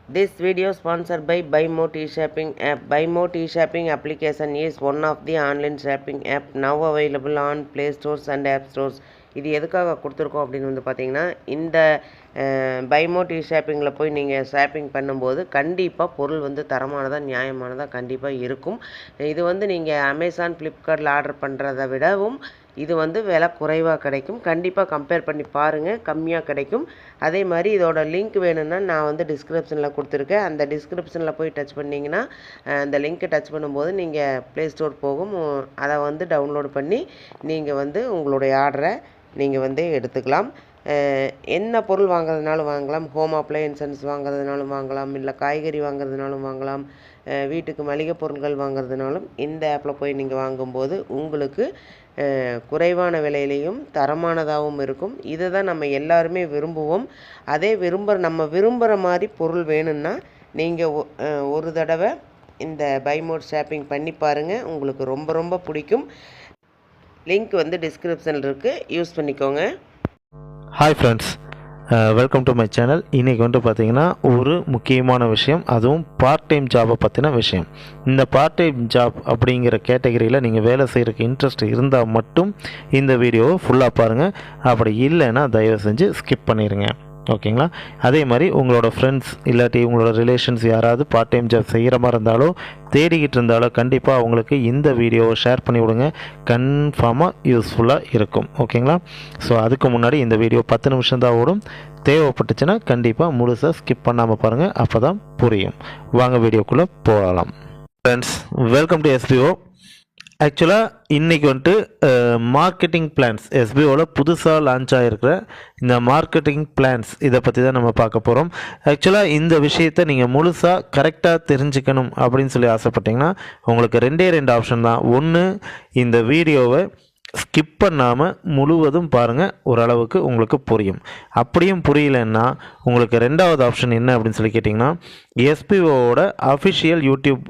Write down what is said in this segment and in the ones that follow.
This video sponsored by BuyMo T-Shopping app. BuyMo T-Shopping application is one of the online shopping app now available on Play Stores and App Stores. இது எதுக்காக கொடுத்துருக்கோம் அப்படின்னு வந்து பார்த்தீங்கன்னா, இந்த BuyMo T-Shoppingல போய் நீங்கள் ஷாப்பிங் பண்ணும்போது கண்டிப்பாக பொருள் வந்து தரமானதாக நியாயமானதாக கண்டிப்பாக இருக்கும். இது வந்து நீங்கள் அமேசான் ஃப்ளிப்கார்ட்டில் ஆர்டர் பண்ணுறதை விடவும் இது வந்து விலை குறைவாக கிடைக்கும். கண்டிப்பாக கம்பேர் பண்ணி பாருங்கள், கம்மியாக கிடைக்கும். அதே மாதிரி இதோட லிங்க் வேணும்னா நான் வந்து டிஸ்கிரிப்ஷனில் கொடுத்துருக்கேன். அந்த டிஸ்கிரிப்ஷனில் போய் டச் பண்ணிங்கன்னா அந்த லிங்க்கை டச் பண்ணும்போது நீங்கள் ப்ளே ஸ்டோர் போகும். அதை வந்து டவுன்லோட் பண்ணி நீங்கள் வந்து உங்களுடைய ஆர்டரை நீங்கள் வந்து எடுத்துக்கலாம். என்ன பொருள் வாங்குறதுனாலும் வாங்கலாம். ஹோம் அப்ளையன்சஸ் வாங்குறதுனாலும் வாங்கலாம், இல்லை காய்கறி வாங்குறதுனாலும் வாங்கலாம், வீட்டுக்கு மளிகை பொருட்கள் வாங்குறதுனாலும் இந்த ஆப்பில் போய் நீங்கள் வாங்கும்போது உங்களுக்கு குறைவான விலையிலையும் தரமானதாகவும் இருக்கும். இதை தான் நம்ம எல்லாருமே விரும்புவோம். அதே நம்ம விரும்புகிற மாதிரி பொருள் வேணும்னா நீங்கள் ஒரு தடவை இந்த BuyMo ஷாப்பிங் பண்ணி பாருங்கள், உங்களுக்கு ரொம்ப ரொம்ப பிடிக்கும். லிங்க் வந்து டிஸ்கிரிப்ஷனில் இருக்குது, யூஸ் பண்ணிக்கோங்க. Hi friends, welcome to my channel. இன்றைக்கி வந்து பார்த்திங்கன்னா ஒரு முக்கியமான விஷயம், அதுவும் பார்ட் டைம் ஜாபை பற்றின விஷயம். இந்த பார்ட் டைம் ஜாப் அப்படிங்கிற கேட்டகரியில் நீங்கள் வேலை செய்கிறதுக்கு இன்ட்ரெஸ்ட் இருந்தால் மட்டும் இந்த வீடியோவை ஃபுல்லாக பாருங்கள். அப்படி இல்லைன்னா தயவு செஞ்சு ஸ்கிப் பண்ணிடுங்க, ஓகேங்களா? அதே மாதிரி உங்களோட ஃப்ரெண்ட்ஸ் இல்லாட்டி உங்களோட ரிலேஷன்ஸ் யாராவது பார்ட் டைம் ஜாப் செய்கிற மாதிரி இருந்தாலும் தேடிக்கிட்டு இருந்தாலும் கண்டிப்பாக அவங்களுக்கு இந்த வீடியோவை ஷேர் பண்ணி விடுங்க. கன்ஃபார்மாக யூஸ்ஃபுல்லாக இருக்கும், ஓகேங்களா? ஸோ அதுக்கு முன்னாடி இந்த வீடியோ 10 நிமிஷம் தான் ஓடும். தேவைப்பட்டுச்சுன்னா கண்டிப்பாக முழுசாக ஸ்கிப் பண்ணாமல் பாருங்கள், அப்போ தான் புரியும். வாங்க வீடியோக்குள்ளே போகலாம். Friends, welcome to SBO. ஆக்சுவலாக இன்றைக்கி வந்துட்டு மார்க்கெட்டிங் பிளான்ஸ் SBOவில் புதுசாக லான்ச் ஆகிருக்கிற இந்த மார்க்கெட்டிங் பிளான்ஸ் இதை பற்றி தான் நம்ம பார்க்க போகிறோம். ஆக்சுவலாக இந்த விஷயத்தை நீங்கள் முழுசாக கரெக்டாக தெரிஞ்சுக்கணும் அப்படின்னு சொல்லி ஆசைப்பட்டீங்கன்னா உங்களுக்கு 2 ஆப்ஷன் தான். ஒன்று, இந்த வீடியோவை ஸ்கிப் பண்ணாமல் முழுவதும் பாருங்கள், ஓரளவுக்கு உங்களுக்கு புரியும். அப்படியும் புரியலன்னா உங்களுக்கு 2வது ஆப்ஷன் என்ன அப்படின்னு சொல்லி கேட்டிங்கன்னா, SBOவோட அஃபிஷியல் யூடியூப்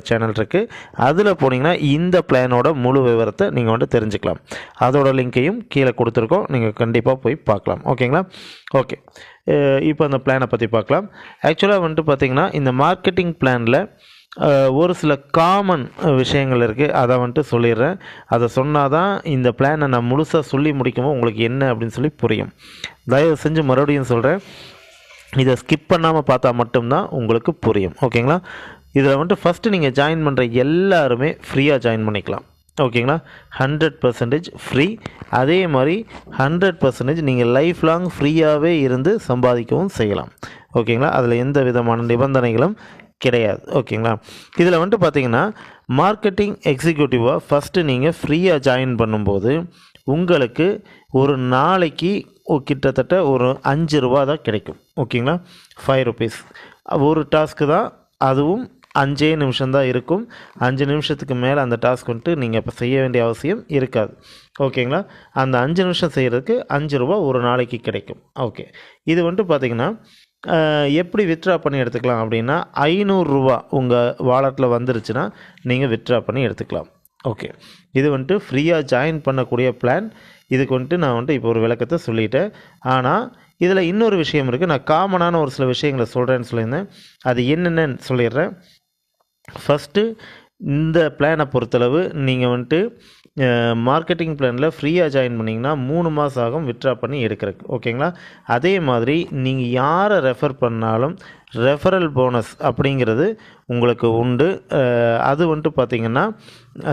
சேனல் இருக்குது. அதில் போனீங்கன்னா இந்த பிளானோட முழு விவரத்தை நீங்கள் வந்துட்டு தெரிஞ்சுக்கலாம். அதோட லிங்க்கையும் கீழே கொடுத்துருக்கோம், நீங்கள் கண்டிப்பாக போய் பார்க்கலாம், ஓகேங்களா? ஓகே, இப்போ அந்த பிளானை பற்றி பார்க்கலாம். ஆக்சுவலாக வந்துட்டு பார்த்திங்கன்னா இந்த மார்க்கெட்டிங் பிளானில் ஒரு சில காமன் விஷயங்கள் இருக்குது. அதை வந்துட்டு சொல்லிடுறேன். அதை சொன்னால் தான் இந்த பிளானை நான் முழுசாக சொல்லி முடிக்கும்போது உங்களுக்கு என்ன அப்படின்னு சொல்லி புரியும். தயவு செஞ்சு மறுபடியும் சொல்கிறேன், இதை ஸ்கிப் பண்ணாமல் பார்த்தா மட்டும்தான் உங்களுக்கு புரியும், ஓகேங்களா? இதில் வந்துட்டு ஃபஸ்ட்டு நீங்கள் ஜாயின் பண்ணுற எல்லாருமே ஃப்ரீயாக ஜாயின் பண்ணிக்கலாம், ஓகேங்களா? 100% ஃப்ரீ. அதே மாதிரி 100% நீங்கள் லைஃப் லாங் ஃப்ரீயாகவே இருந்து சம்பாதிக்கவும் செய்யலாம், ஓகேங்களா? அதில் எந்த விதமான நிபந்தனைகளும் கிடையாது, ஓகேங்களா? இதில் வந்துட்டு பார்த்தீங்கன்னா மார்க்கெட்டிங் எக்ஸிக்யூட்டிவாக ஃபஸ்ட்டு நீங்கள் ஃப்ரீயாக ஜாயின் பண்ணும்போது உங்களுக்கு ஒரு நாளைக்கு கிட்டத்தட்ட ஒரு 5 ரூபா தான் கிடைக்கும், ஓகேங்களா? 5 ருபீஸ் ஒரு டாஸ்க்கு தான். அதுவும் 5 நிமிஷம் தான் இருக்கும். 5 நிமிஷத்துக்கு மேலே அந்த டாஸ்க் வந்துட்டு நீங்கள் இப்போ செய்ய வேண்டிய அவசியம் இருக்காது, ஓகேங்களா? அந்த 5 நிமிஷம் செய்கிறதுக்கு 5 ரூபா ஒரு நாளைக்கு கிடைக்கும், ஓகே. இது வந்துட்டு பார்த்திங்கன்னா எப்படி வித்ட்ரா பண்ணி எடுத்துக்கலாம் அப்படின்னா, 500 ரூபா உங்கள் வாலெட்டில் வந்துருச்சுன்னா நீங்கள் வித்ட்ரா பண்ணி எடுத்துக்கலாம், ஓகே. இது வந்துட்டு ஃப்ரீயாக ஜாயின் பண்ணக்கூடிய பிளான். இதுக்கு வந்துட்டு நான் வந்துட்டு இப்போ ஒரு விளக்கத்தை சொல்லிட்டேன். ஆனால் இதில் இன்னொரு விஷயம் இருக்குது. நான் காமனான ஒரு சில விஷயங்களை சொல்கிறேன்னு சொல்லியிருந்தேன். அது என்னென்னு சொல்லிடுறேன். ஃபஸ்ட்டு, இந்த பிளானை பொறுத்தளவு நீங்கள் வந்துட்டு மார்க்கெட்டிங் பிளானில் ஃப்ரீயாக ஜாயின் பண்ணிங்கன்னா 3 மாதம் ஆகும் வித்ட்ரா பண்ணி எடுக்கிறதுக்கு, ஓகேங்களா? அதே மாதிரி நீங்கள் யாரை ரெஃபர் பண்ணாலும் ரெஃபரல் போனஸ் அப்படிங்கிறது உங்களுக்கு உண்டு. அது வந்துட்டு பார்த்திங்கன்னா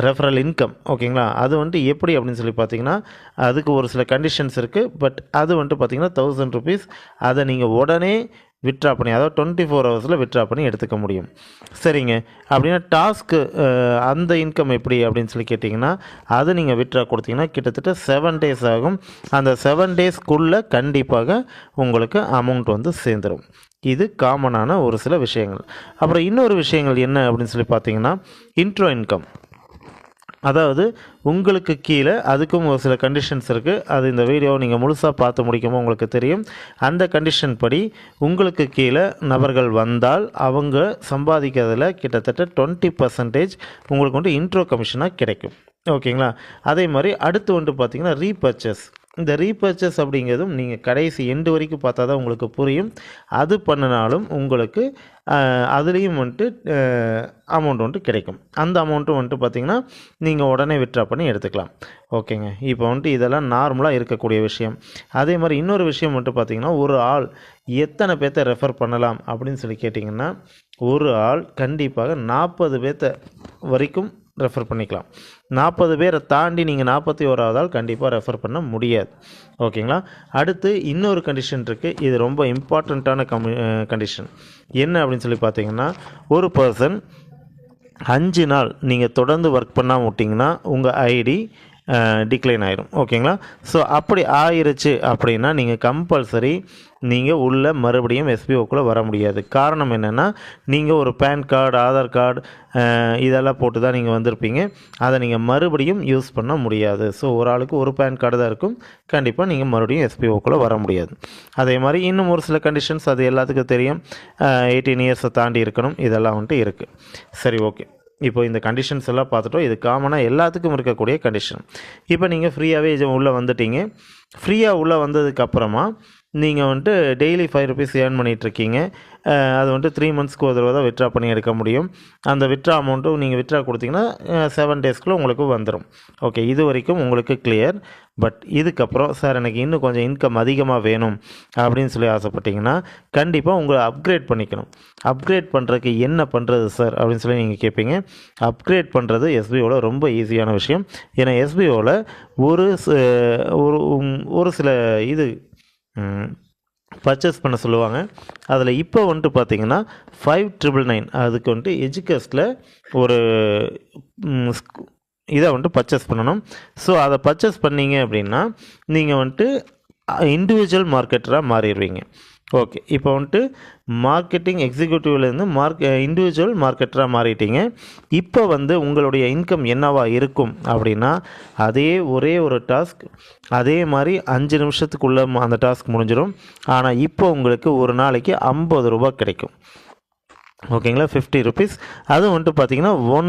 ரெஃபரல் இன்கம், ஓகேங்களா? அது வந்துட்டு எப்படி அப்படின்னு சொல்லி பார்த்தீங்கன்னா அதுக்கு ஒரு சில கண்டிஷன்ஸ் இருக்குது. பட் அது வந்துட்டு பார்த்திங்கன்னா 1000 ருபீஸ். அதை நீங்கள் உடனே வித்ட்ரா பண்ணி, அதாவது 24 ஹவர்ஸில் வித்ட்ரா பண்ணி எடுத்துக்க முடியும், சரிங்க? அப்படின்னா டாஸ்க்கு அந்த இன்கம் எப்படி அப்படின்னு சொல்லி கேட்டிங்கன்னா, அது நீங்கள் வித்ட்ரா கொடுத்தீங்கன்னா கிட்டத்தட்ட 7 டேஸ் ஆகும். அந்த 7 டேஸ்க்குள்ளே கண்டிப்பாக உங்களுக்கு அமௌண்ட் வந்து சேர்ந்துடும். இது காமனான ஒரு சில விஷயங்கள். அப்புறம் இன்னொரு விஷயங்கள் என்ன அப்படின்னு சொல்லி பார்த்தீங்கன்னா, இன்ட்ரோ இன்கம். அதாவது உங்களுக்கு கீழே அதுக்கும் ஒரு சில கண்டிஷன்ஸ் இருக்குது. அது இந்த வீடியோவை நீங்கள் முழுசாக பார்த்து முடிக்கும்போது உங்களுக்கு தெரியும். அந்த கண்டிஷன் படி உங்களுக்கு கீழே நபர்கள் வந்தால் அவங்க சம்பாதிக்கிறதுல கிட்டத்தட்ட 20% உங்களுக்கு வந்து இன்ட்ரோ கமிஷனாக கிடைக்கும், ஓகேங்களா? அதே மாதிரி அடுத்து வந்துட்டு பார்த்திங்கன்னா ரீபர்ச்சேஸ். இந்த ரீபர்ச்சேஸ் அப்படிங்கிறதும் நீங்கள் கடைசி எண்டு வரைக்கும் பார்த்தா தான் உங்களுக்கு புரியும். அது பண்ணினாலும் உங்களுக்கு அதுலேயும் வந்துட்டு அமௌண்ட் வந்துட்டு கிடைக்கும். அந்த அமௌண்ட்டும் வந்துட்டு பார்த்திங்கன்னா நீங்கள் உடனே வித்ட்ரா பண்ணி எடுத்துக்கலாம். ஓகேங்க. இப்போ வந்துட்டு இதெல்லாம் நார்மலாக இருக்கக்கூடிய விஷயம். அதே மாதிரி இன்னொரு விஷயம் வந்துட்டு பார்த்திங்கன்னா, ஒரு ஆள் எத்தனை பேர்த்த ரெஃபர் பண்ணலாம் அப்படின்னு சொல்லி கேட்டிங்கன்னா, ஒரு ஆள் கண்டிப்பாக 40 பேர்த்த வரைக்கும் ரெஃபர் பண்ணிக்கலாம். 40 பேரை தாண்டி நீங்கள் 41வது ஆள் கண்டிப்பாக ரெஃபர் பண்ண முடியாது. ஓகேங்களா. அடுத்து இன்னொரு கண்டிஷன் இருக்குது. இது ரொம்ப இம்பார்ட்டண்ட்டான கண்டிஷன். என்ன அப்படின்னு சொல்லி பார்த்தீங்கன்னா, ஒரு பர்சன் 5 நாள் நீங்கள் தொடர்ந்து ஒர்க் பண்ணாமல் விட்டிங்கன்னா உங்கள் ஐடி டிக்ளைன் ஆயிரும். ஓகேங்களா. ஸோ அப்படி ஆயிருச்சு அப்படின்னா நீங்கள் கம்பல்சரி நீங்கள் உள்ள மறுபடியும் எஸ்பிஓக்குள்ளே வர முடியாது. காரணம் என்னென்னா, நீங்கள் ஒரு பேன் கார்டு, ஆதார் கார்டு இதெல்லாம் போட்டு தான் நீங்கள் வந்திருப்பீங்க. அதை நீங்கள் மறுபடியும் யூஸ் பண்ண முடியாது. ஸோ ஒரு ஆளுக்கு ஒரு பேன் கார்டு தான் இருக்கும். கண்டிப்பாக நீங்கள் மறுபடியும் எஸ்பிஓக்குள்ளே வர முடியாது. அதே மாதிரி இன்னும் ஒரு சில கண்டிஷன்ஸ் அது எல்லாத்துக்கும் தெரியும். 18 இயர்ஸை தாண்டி இருக்கணும். இதெல்லாம் வந்துட்டு இருக்குது. சரி, ஓகே. இப்போ இந்த கண்டிஷன்ஸ் எல்லாம் பார்த்துட்டோம். இது காமனாக எல்லாத்துக்கும் இருக்கக்கூடிய கண்டிஷன். இப்போ நீங்கள் ஃப்ரீயாகவே உள்ளே வந்துட்டீங்க. ஃப்ரீயாக உள்ளே வந்ததுக்கப்புறமா நீங்கள் வந்துட்டு டெய்லி 5 rupees ஏர்ன் பண்ணிகிட்ருக்கீங்க. அது வந்துட்டு 3 monthsக்கு ஒரு தடவை தான் வித்ட்ரா பண்ணி எடுக்க முடியும். அந்த வித்ட்ரா அமௌண்ட்டும் நீங்கள் வித்ட்ரா கொடுத்தீங்கன்னா 7 daysக்குள்ளே உங்களுக்கு வந்துடும். ஓகே, இது வரைக்கும் உங்களுக்கு கிளியர். பட் இதுக்கப்புறம் சார் எனக்கு இன்னும் கொஞ்சம் இன்கம் அதிகமாக வேணும் அப்படின்னு சொல்லி ஆசைப்பட்டீங்கன்னா கண்டிப்பாக உங்களை அப்கிரேட் பண்ணிக்கணும். அப்கிரேட் பண்ணுறதுக்கு என்ன பண்ணுறது சார் அப்படின்னு சொல்லி நீங்கள் கேட்பீங்க. அப்கிரேட் பண்ணுறது எஸ்பிஓவில் ரொம்ப ஈஸியான விஷயம். ஏன்னா எஸ்பிஓவில் ஒரு சில இது பர்ச்சேஸ் பண்ண சொல்லுவாங்க. அதில் இப்போ வந்துட்டு பார்த்தீங்கன்னா 5999 அதுக்கு வந்துட்டு எஜுகேஸ்டில் ஒரு இதை வந்துட்டு பர்ச்சேஸ் பண்ணணும். ஸோ அதை பர்ச்சேஸ் பண்ணிங்க அப்படின்னா நீங்கள் வந்துட்டு இண்டிவிஜுவல் மார்க்கெட்டராக மாறிடுவீங்க. ஓகே, இப்போ வந்துட்டு மார்க்கெட்டிங் எக்ஸிக்யூட்டிவ்லேருந்து இண்டிவிஜுவல் மார்க்கெட்டராக மாறிட்டீங்க. இப்போ வந்து உங்களுடைய இன்கம் என்னவா இருக்கும் அப்படின்னா, ஒரே ஒரு டாஸ்க், அதே மாதிரி 5 நிமிஷத்துக்குள்ளே அந்த டாஸ்க் முடிஞ்சிடும். ஆனால் இப்போ உங்களுக்கு ஒரு நாளைக்கு 50 ரூபா கிடைக்கும். ஓகேங்களா, 50 rupees. அதுவும் வந்துட்டு பார்த்தீங்கன்னா 1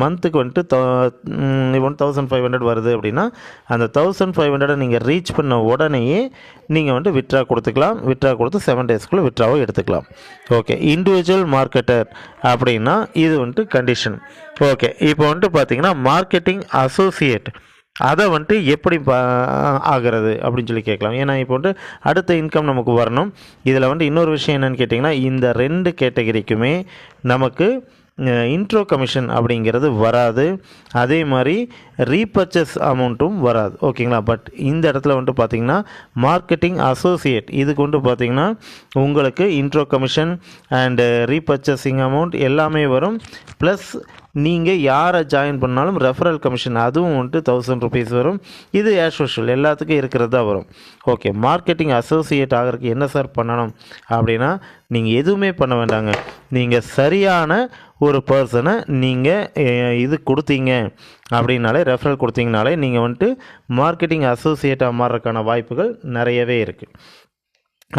மந்த்துக்கு வந்துட்டு 1500 வருது அப்படின்னா அந்த 1500 நீங்கள் ரீச் பண்ண உடனேயே நீங்கள் வந்துட்டு வித்ட்ரா கொடுத்துக்கலாம். வித்ட்ரா கொடுத்து 7 daysக்குள்ளே வித்ட்ராவை எடுத்துக்கலாம். ஓகே, இண்டிவிஜுவல் மார்க்கெட்டர் அப்படின்னா இது வந்துட்டு கண்டிஷன். ஓகே, இப்போ வந்துட்டு பார்த்தீங்கன்னா மார்க்கெட்டிங் அசோசியேட் அதை வந்துட்டு எப்படி ஆகிறது அப்படின்னு சொல்லி கேட்கலாம். ஏன்னா இப்போ வந்துட்டு அடுத்த இன்கம் நமக்கு வரணும். இதில் வந்துட்டு இன்னொரு விஷயம் என்னென்னு கேட்டிங்கன்னா, இந்த 2 கேட்டகரிக்குமே நமக்கு இன்ட்ரோ கமிஷன் அப்படிங்கிறது வராது. அதே மாதிரி ரீபர்ச்சேஸ் அமௌண்ட்டும் வராது. ஓகேங்களா. பட் இந்த இடத்துல வந்துட்டு பார்த்திங்கன்னா மார்க்கெட்டிங் அசோசியேட் இதுக்கு வந்துட்டு பார்த்திங்கன்னா உங்களுக்கு intro commission and repurchasing amount எல்லாமே வரும். ப்ளஸ் நீங்கள் யாரை ஜாயின் பண்ணாலும் ரெஃபரல் கமிஷன் அதுவும் வந்துட்டு 1000 rupees வரும். இது ஆஸ் யூஷுவல் எல்லாத்துக்கும் இருக்கிறது தான் வரும். ஓகே, மார்க்கெட்டிங் அசோசியேட் ஆகிறதுக்கு என்ன சார் பண்ணணும் அப்படின்னா, நீங்கள் எதுவுமே பண்ண வேண்டாங்க. நீங்கள் சரியான ஒரு பர்சனை நீங்கள் இது கொடுத்தீங்க அப்படின்னாலே, ரெஃபரல் கொடுத்தீங்கனாலே நீங்கள் வந்துட்டு மார்க்கெட்டிங் அசோசியேட்டாக மாறுறதுக்கான வாய்ப்புகள் நிறையவே இருக்குது.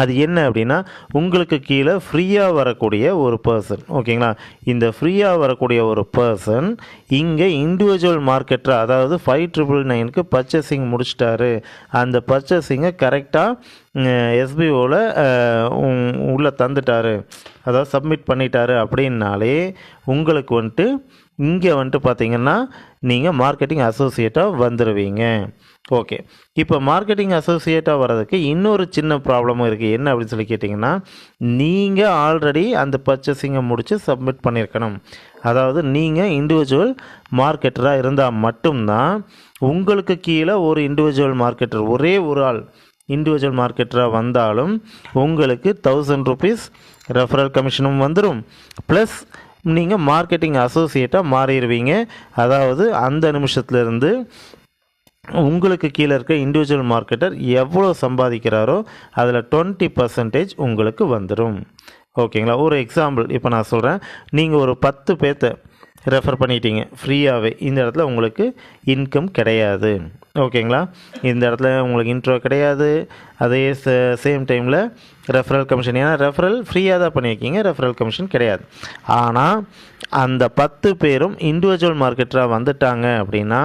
அது என்ன அப்படின்னா, உங்களுக்கு கீழே ஃப்ரீயாக வரக்கூடிய ஒரு பர்சன். ஓகேங்களா. இந்த ஃப்ரீயாக வரக்கூடிய ஒரு பர்சன் இங்கே இண்டிவிஜுவல் மார்க்கெட்டராக, அதாவது 5999க்கு பர்ச்சேசிங் முடிச்சிட்டாரு. அந்த பர்ச்சேசிங்கை கரெக்டாக எஸ்பிஓவில் உள்ளே தந்துட்டாரு, அதாவது சப்மிட் பண்ணிட்டாரு அப்படின்னாலே உங்களுக்கு வந்துட்டு இங்கே வந்துட்டு பார்த்திங்கன்னா நீங்கள் மார்க்கெட்டிங் அசோசியேட்டாக வந்துடுவீங்க. ஓகே, இப்போ மார்க்கெட்டிங் அசோசியேட்டாக வர்றதுக்கு இன்னொரு சின்ன ப்ராப்ளமும் இருக்குது. என்ன அப்படின்னு சொல்லி கேட்டிங்கன்னா, நீங்கள் ஆல்ரெடி அந்த பர்ச்சேசிங்கை முடித்து சப்மிட் பண்ணியிருக்கணும். அதாவது நீங்கள் இண்டிவிஜுவல் மார்க்கெட்டராக இருந்தால் மட்டும்தான் உங்களுக்கு கீழே ஒரு இண்டிவிஜுவல் மார்க்கெட்டர், ஒரே ஒரு ஆள் இண்டிவிஜுவல் மார்க்கெட்டராக வந்தாலும் உங்களுக்கு 1000 rupees ரெஃபரல் கமிஷனும் வந்துடும். ப்ளஸ் நீங்கள் மார்க்கெட்டிங் அசோசியேட்டாக மாறிடுவீங்க. அதாவது அந்த நிமிஷத்துலேருந்து உங்களுக்கு கீழே இருக்க இண்டிவிஜுவல் மார்க்கெட்டர் எவ்வளோ சம்பாதிக்கிறாரோ அதில் 20% உங்களுக்கு வந்துடும். ஓகேங்களா. ஒரு எக்ஸாம்பிள் இப்போ நான் சொல்கிறேன். நீங்கள் ஒரு 10 பேர்த்த ரெஃபர் பண்ணிட்டீங்க ஃப்ரீயாகவே. இந்த இடத்துல உங்களுக்கு இன்கம் கிடையாது. ஓகேங்களா. இந்த இடத்துல உங்களுக்கு இன்ட்ரோ கிடையாது. அதே சேம் டைமில் ரெஃபரல் கமிஷன், ஏன்னா ரெஃபரல் ஃப்ரீயாக தான் பண்ணியிருக்கீங்க, ரெஃபரல் கமிஷன் கிடையாது. ஆனால் அந்த 10 பேரும் இண்டிவிஜுவல் மார்க்கெட்டராக வந்துட்டாங்க அப்படின்னா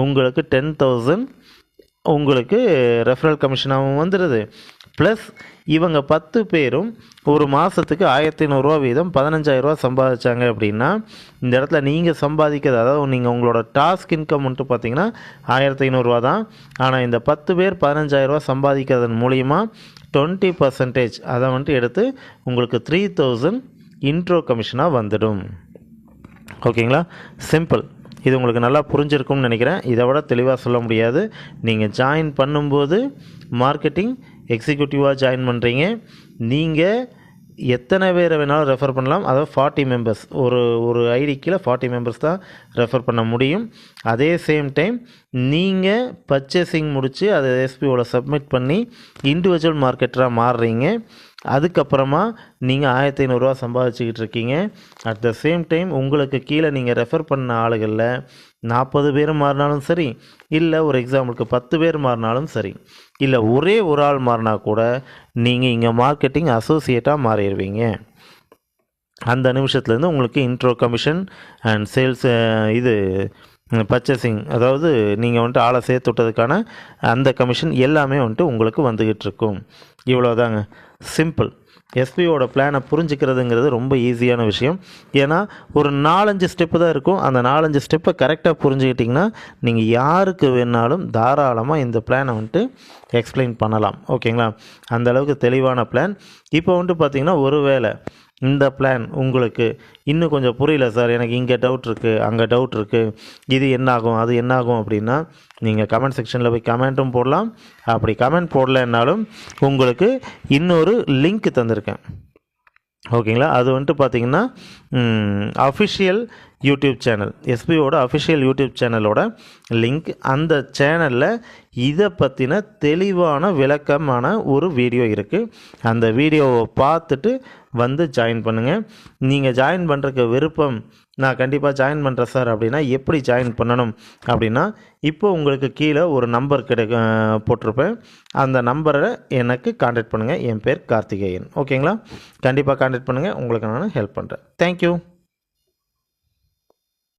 உங்களுக்கு 10,000 உங்களுக்கு ரெஃபரல் கமிஷனாகவும் வந்துடுது. ப்ளஸ் இவங்க 10 பேரும் ஒரு மாதத்துக்கு 1500 வீதம் 15000 சம்பாதிச்சாங்க அப்படின்னா, இந்த இடத்துல நீங்கள் சம்பாதிக்கிறது, அதாவது நீங்கள் உங்களோட டாஸ்க் இன்கம் வந்துட்டு பார்த்தீங்கன்னா 1500 தான். ஆனால் இந்த 10 பேர் 15000 சம்பாதிக்கிறதன் மூலிமா 20% அதை வந்துட்டு எடுத்து உங்களுக்கு 3000 இன்ட்ரோ கமிஷனாக வந்துடும். ஓகேங்களா? சிம்பிள். இது உங்களுக்கு நல்லா புரிஞ்சிருக்கும்னு நினைக்கிறேன். இதை விட தெளிவாக சொல்ல முடியாது. நீங்கள் ஜாயின் பண்ணும்போது மார்க்கெட்டிங் எக்ஸிக்யூட்டிவாக ஜாயின் பண்ணுறீங்க. நீங்கள் எத்தனை பேரை வேணாலும் ரெஃபர் பண்ணலாம். அதாவது 40 மெம்பர்ஸ், ஒரு ஐடி கீழே 40 மெம்பர்ஸ் தான் ரெஃபர் பண்ண முடியும். அதே சேம் டைம் நீங்கள் பர்ச்சேசிங் முடித்து அதை எஸ்பிஓவில் சப்மிட் பண்ணி இண்டிவிஜுவல் மார்க்கெட்டராக மாறுறீங்க. அதுக்கப்புறமா நீங்கள் 1500 சம்பாதிச்சுக்கிட்டு இருக்கீங்க. அட் த சேம் டைம் உங்களுக்கு கீழே நீங்கள் ரெஃபர் பண்ண ஆளுகளில் 40 பேர் மாறினாலும் சரி, இல்லை ஒரு எக்ஸாம்பிளுக்கு 10 பேர் மாறினாலும் சரி, இல்லை ஒரே ஒரு ஆள் மாறினா கூட நீங்கள் இங்கே மார்க்கெட்டிங் அசோசியேட்டாக மாறிடுவீங்க. அந்த நிமிஷத்துலேருந்து உங்களுக்கு இன்ட்ரோ கமிஷன் அண்ட் சேல்ஸ் இது பர்ச்சேசிங், அதாவது நீங்கள் வந்துட்டு ஆளை சேர்த்து விட்டதுக்கான அந்த கமிஷன் எல்லாமே வந்துட்டு உங்களுக்கு வந்துக்கிட்டு இருக்கும். இவ்வளோதாங்க, சிம்பிள். எஸ்பிஓட பிளானை புரிஞ்சுக்கிறதுங்கிறது ரொம்ப ஈஸியான விஷயம். ஏன்னா ஒரு 4-5 ஸ்டெப்பு தான் இருக்கும். அந்த 4-5 ஸ்டெப்பை கரெக்டாக புரிஞ்சுக்கிட்டிங்கன்னா நீங்கள் யாருக்கு வேணாலும் தாராளமாக இந்த பிளானை வந்துட்டு எக்ஸ்பிளைன் பண்ணலாம். ஓகேங்களா? அந்தளவுக்கு தெளிவான பிளான். இப்போ வந்துட்டு பார்த்திங்கன்னா, ஒருவேளை இந்த பிளான் உங்களுக்கு இன்னும் கொஞ்சம் புரியல சார், எனக்கு இங்கே டவுட் இருக்குது, அங்கே டவுட் இருக்குது, இது என்னாகும் அது என்னாகும் அப்படின்னா, நீங்கள் கமெண்ட் செக்ஷனில் போய் கமெண்ட்டும் போடலாம். அப்படி கமெண்ட் போடலைன்னாலும் உங்களுக்கு இன்னொரு லிங்க் தந்திருக்கேன். ஓகேங்களா? அது வந்துட்டு பார்த்திங்கன்னா அஃபிஷியல் யூடியூப் சேனல், எஸ்பிஓட அஃபிஷியல் யூடியூப் சேனலோட லிங்க். அந்த சேனலில் இதை பற்றின தெளிவான விளக்கமான ஒரு வீடியோ இருக்குது. அந்த வீடியோவை பார்த்துட்டு வந்து ஜாயின் பண்ணுங்கள். நீங்கள் ஜாயின் பண்ணுறக்கு விருப்பம், நான் கண்டிப்பாக ஜாயின் பண்ணுறேன் சார் அப்படின்னா, எப்படி ஜாயின் பண்ணணும் அப்படின்னா, இப்போ உங்களுக்கு கீழே ஒரு நம்பர் போட்டிருப்பேன். அந்த நம்பரை எனக்கு கான்டாக்ட் பண்ணுங்கள். என் பேர் கார்த்திகேயன். ஓகேங்களா? கண்டிப்பாக கான்டாக்ட் பண்ணுங்கள். உங்களுக்கு நான் ஹெல்ப் பண்ணுறேன். தேங்க்யூ.